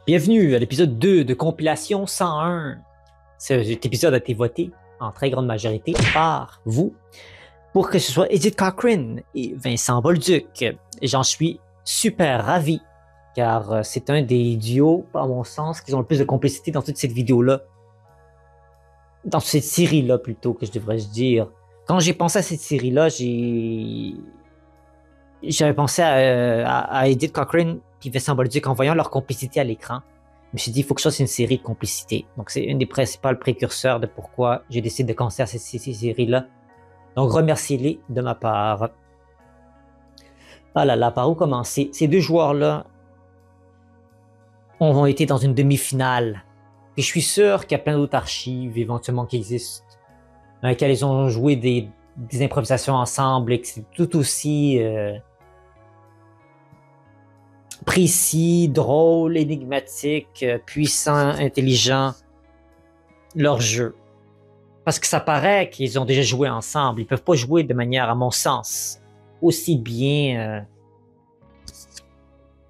Bienvenue à l'épisode 2 de Compilation 101. Cet épisode a été voté en très grande majorité par vous pour que ce soit Edith Cochrane et Vincent Bolduc. Et j'en suis super ravi car c'est un des duos, à mon sens, qui ont le plus de complicité dans toute cette vidéo-là. Dans cette série-là plutôt que je devrais dire. Quand j'ai pensé à cette série-là, j'avais pensé à Edith Cochrane et Vincent Bolduc en voyant leur complicité à l'écran. Je me suis dit, il faut que ça soit une série de complicité. Donc, c'est une des principales précurseurs de pourquoi j'ai décidé de commencer à cette série-là. Donc, remerciez-les de ma part. Ah là là, par où commencer? Ces deux joueurs-là ont été dans une demi-finale. Et je suis sûr qu'il y a plein d'autres archives, éventuellement, qui existent, dans lesquelles ils ont joué des improvisations ensemble et que c'est tout aussi précis, drôle, énigmatique, puissant, intelligent, leur jeu. Parce que ça paraît qu'ils ont déjà joué ensemble. Ils peuvent pas jouer de manière, à mon sens, aussi bien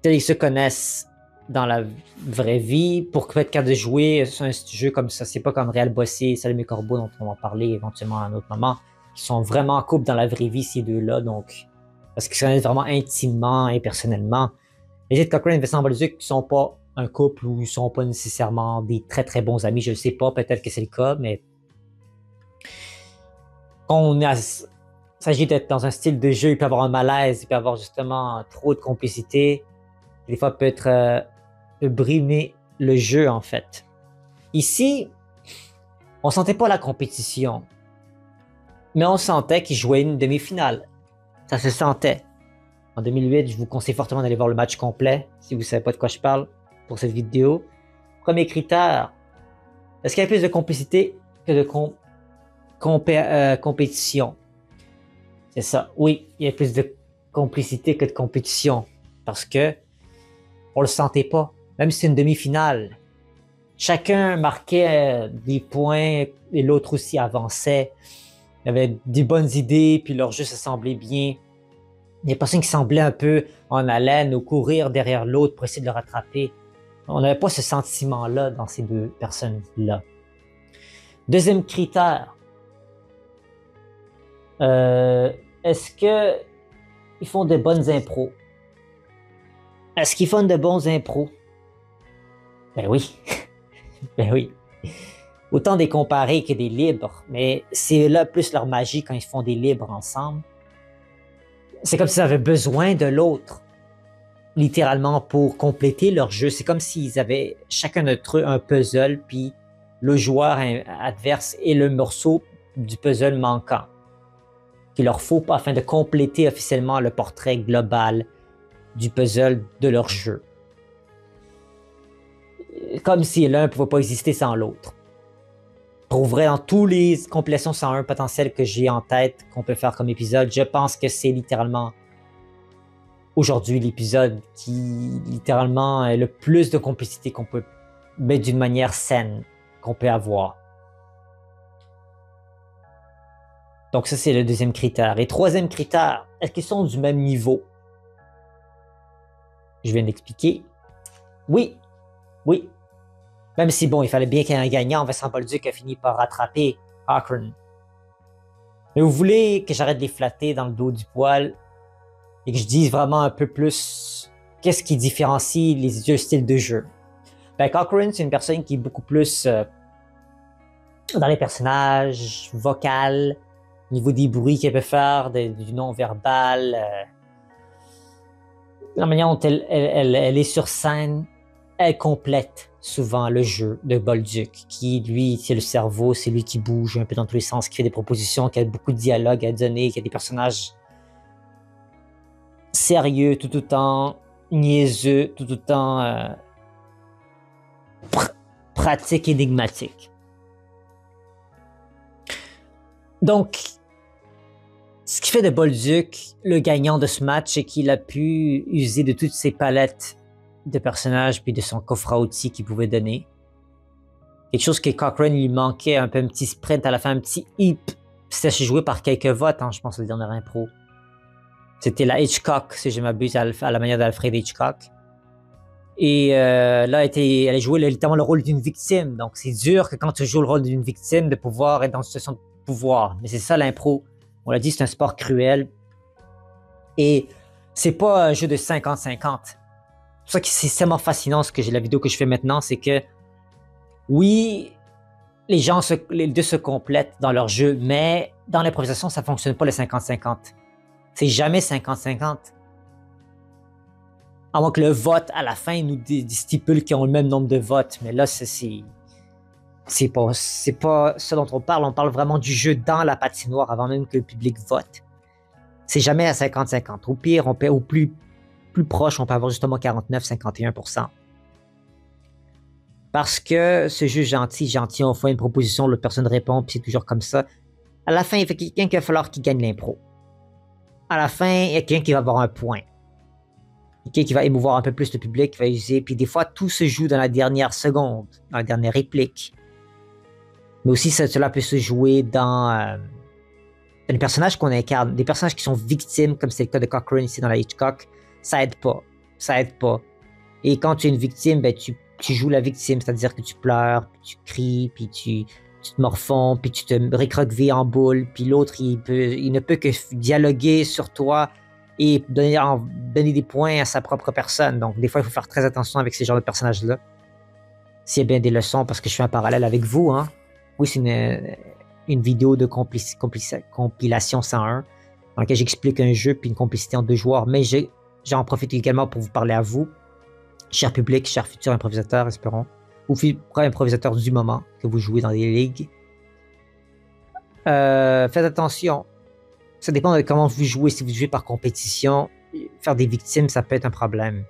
qu'ils se connaissent dans la vraie vie pour être capable de jouer un jeu comme ça. C'est pas comme Réal Bossé et Salomé Corbeau dont on va parler éventuellement à un autre moment, qui sont vraiment en couple dans la vraie vie, ces deux-là, donc parce qu'ils se connaissent vraiment intimement et personnellement. Edith Cochrane et Vincent Bolduc ne sont pas un couple ou ils sont pas nécessairement des très très bons amis, je ne sais pas, peut-être que c'est le cas, mais quand il s'agit d'être dans un style de jeu, il peut y avoir un malaise, il peut y avoir justement trop de complicité, des fois peut être brimer le jeu en fait. Ici, on sentait pas la compétition, mais on sentait qu'ils jouaient une demi-finale. Ça se sentait. En 2008, je vous conseille fortement d'aller voir le match complet, si vous ne savez pas de quoi je parle, pour cette vidéo. Premier critère, est-ce qu'il y a plus de complicité que de compétition? C'est ça, oui, il y a plus de complicité que de compétition, parce que on le sentait pas, même si c'est une demi-finale. Chacun marquait des points et l'autre aussi avançait. Il y avait des bonnes idées, puis leur jeu se semblait bien. Des personnes qui semblaient un peu en haleine ou courir derrière l'autre pour essayer de le rattraper. On n'avait pas ce sentiment-là dans ces deux personnes-là. Deuxième critère. Est-ce qu'ils font de bonnes impros? Est-ce qu'ils font de bons impros? Ben oui. Ben oui. Autant des comparés que des libres, mais c'est là plus leur magie quand ils font des libres ensemble. C'est comme s'ils avaient besoin de l'autre, littéralement, pour compléter leur jeu. C'est comme s'ils avaient chacun d'entre eux un puzzle, puis le joueur adverse est le morceau du puzzle manquant qu'il leur faut afin de compléter officiellement le portrait global du puzzle de leur jeu. Comme si l'un ne pouvait pas exister sans l'autre. Pour vrai, dans tous les compilations 101 potentielles que j'ai en tête qu'on peut faire comme épisode, je pense que c'est littéralement aujourd'hui l'épisode qui littéralement est le plus de complicité qu'on peut mettre d'une manière saine qu'on peut avoir. Donc ça, c'est le deuxième critère. Et troisième critère, est-ce qu'ils sont du même niveau? Je viens d'expliquer. Oui. Oui. Même si, bon, il fallait bien qu'il y ait un gagnant, Vincent Bolduc a fini par rattraper Cochrane. Mais vous voulez que j'arrête de les flatter dans le dos du poil et que je dise vraiment un peu plus qu'est-ce qui différencie les deux styles de jeu? Ben, Cochrane, c'est une personne qui est beaucoup plus dans les personnages, vocal, au niveau des bruits qu'elle peut faire, du non-verbal, la manière dont elle est sur scène, elle complète souvent le jeu de Bolduc, qui, lui, c'est le cerveau, c'est lui qui bouge un peu dans tous les sens, qui fait des propositions, qui a beaucoup de dialogues à donner, qui a des personnages sérieux tout autant, niaiseux tout autant, pratique, énigmatique. Donc, ce qui fait de Bolduc le gagnant de ce match, c'est qu'il a pu user de toutes ses palettes de personnages puis de son coffre à outils qu'il pouvait donner. Quelque chose que Cochrane lui manquait, un peu un petit sprint à la fin, un petit hip. C'était joué par quelques votes, hein, je pense, le dernier impro. C'était la Hitchcock, si je m'abuse, à la manière d'Alfred Hitchcock. Et là, elle a joué littéralement le rôle d'une victime. Donc, c'est dur que quand tu joues le rôle d'une victime, de pouvoir être dans une situation de pouvoir. Mais c'est ça l'impro. On l'a dit, c'est un sport cruel. Et c'est pas un jeu de 50-50. C'est pour ça que c'est tellement fascinant la vidéo que je fais maintenant, c'est que oui, les deux se complètent dans leur jeu, mais dans l'improvisation, ça fonctionne pas le 50-50. C'est jamais 50-50. À moins que le vote à la fin nous stipule qu'ils ont le même nombre de votes. Mais là, c'est pas ce dont on parle. On parle vraiment du jeu dans la patinoire avant même que le public vote. C'est jamais à 50-50. Au pire, au plus proche, on peut avoir justement 49-51%. Parce que ce jeu gentil, on fait une proposition, l'autre personne répond, puis c'est toujours comme ça. À la fin, il y a quelqu'un qui va falloir qu'il gagne l'impro. À la fin, il y a quelqu'un qui va avoir un point. Quelqu'un qui va émouvoir un peu plus le public, qui va user. Puis des fois, tout se joue dans la dernière seconde, dans la dernière réplique. Mais aussi, cela peut se jouer dans les personnages qu'on incarne. Des personnages qui sont victimes, comme c'est le cas de Cochrane ici dans la Hitchcock, ça aide pas. Ça aide pas. Et quand tu es une victime, ben, tu joues la victime, c'est-à-dire que tu pleures, puis tu cries, puis tu te morfonds, puis tu te récroquevilles en boule, puis l'autre, il ne peut que dialoguer sur toi et donner des points à sa propre personne. Donc, des fois, il faut faire très attention avec ces genres de personnages-là. S'il y a bien des leçons, parce que je fais un parallèle avec vous, hein. Oui, c'est une vidéo de compilation 101, dans laquelle j'explique un jeu puis une complicité entre deux joueurs, mais j'en profite également pour vous parler à vous, cher public, cher futur improvisateur, espérons, ou futur improvisateur du moment que vous jouez dans des ligues. Faites attention. Ça dépend de comment vous jouez. Si vous jouez par compétition, faire des victimes, ça peut être un problème.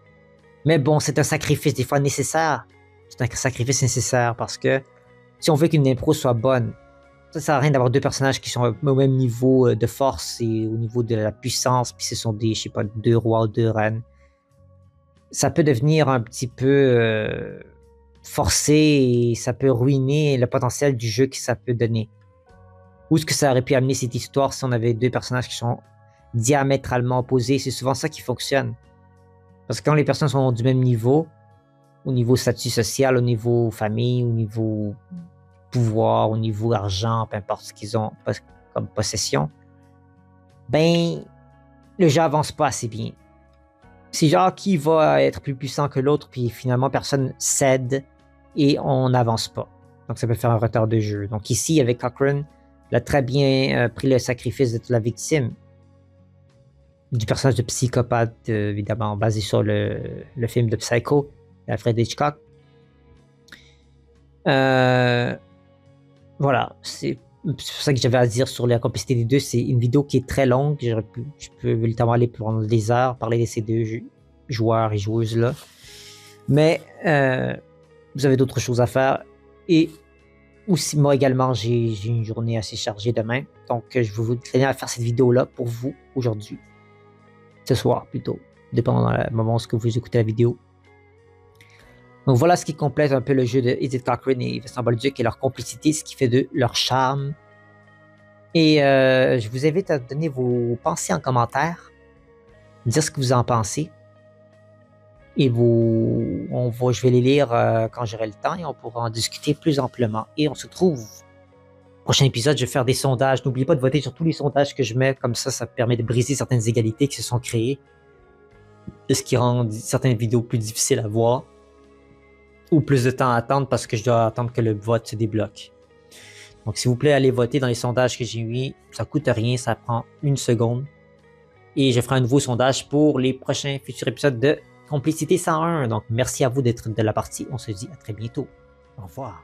Mais bon, c'est un sacrifice des fois nécessaire. C'est un sacrifice nécessaire parce que si on veut qu'une impro soit bonne, ça sert à rien d'avoir deux personnages qui sont au même niveau de force et au niveau de la puissance, puis ce sont des, je sais pas, deux rois ou deux reines. Ça peut devenir un petit peu forcé et ça peut ruiner le potentiel du jeu que ça peut donner. Où est-ce que ça aurait pu amener cette histoire si on avait deux personnages qui sont diamétralement opposés? C'est souvent ça qui fonctionne. Parce que quand les personnes sont du même niveau, au niveau statut social, au niveau famille, au niveau pouvoir, au niveau argent, peu importe ce qu'ils ont comme possession, ben, le jeu avance pas assez bien. C'est genre qui va être plus puissant que l'autre, puis finalement personne cède et on n'avance pas. Donc ça peut faire un retard de jeu. Donc ici, avec Cochrane, il a très bien pris le sacrifice de la victime. Du personnage de psychopathe, évidemment, basé sur le film de Psycho, d'Alfred Hitchcock. Voilà, c'est pour ça que j'avais à dire sur la complicité des deux. C'est une vidéo qui est très longue. Je peux littéralement aller pendant des heures parler de ces deux joueurs et joueuses-là. Mais vous avez d'autres choses à faire. Et aussi, moi également, j'ai une journée assez chargée demain. Donc, je vais vous tenir à faire cette vidéo-là pour vous aujourd'hui. Ce soir, plutôt. Dépendant du moment où vous écoutez la vidéo. Donc, voilà ce qui complète un peu le jeu de Edith Cochrane et Vincent Bolduc et leur complicité, ce qui fait de leur charme. Et je vous invite à donner vos pensées en commentaire. Dire ce que vous en pensez. Et je vais les lire quand j'aurai le temps et on pourra en discuter plus amplement. Et on se retrouve au prochain épisode. Je vais faire des sondages. N'oubliez pas de voter sur tous les sondages que je mets. Comme ça permet de briser certaines égalités qui se sont créées. Ce qui rend certaines vidéos plus difficiles à voir. Ou plus de temps à attendre parce que je dois attendre que le vote se débloque. Donc s'il vous plaît, allez voter dans les sondages que j'ai mis. Ça coûte rien, ça prend 1 seconde. Et je ferai un nouveau sondage pour les prochains futurs épisodes de Complicité 101. Donc merci à vous d'être de la partie. On se dit à très bientôt. Au revoir.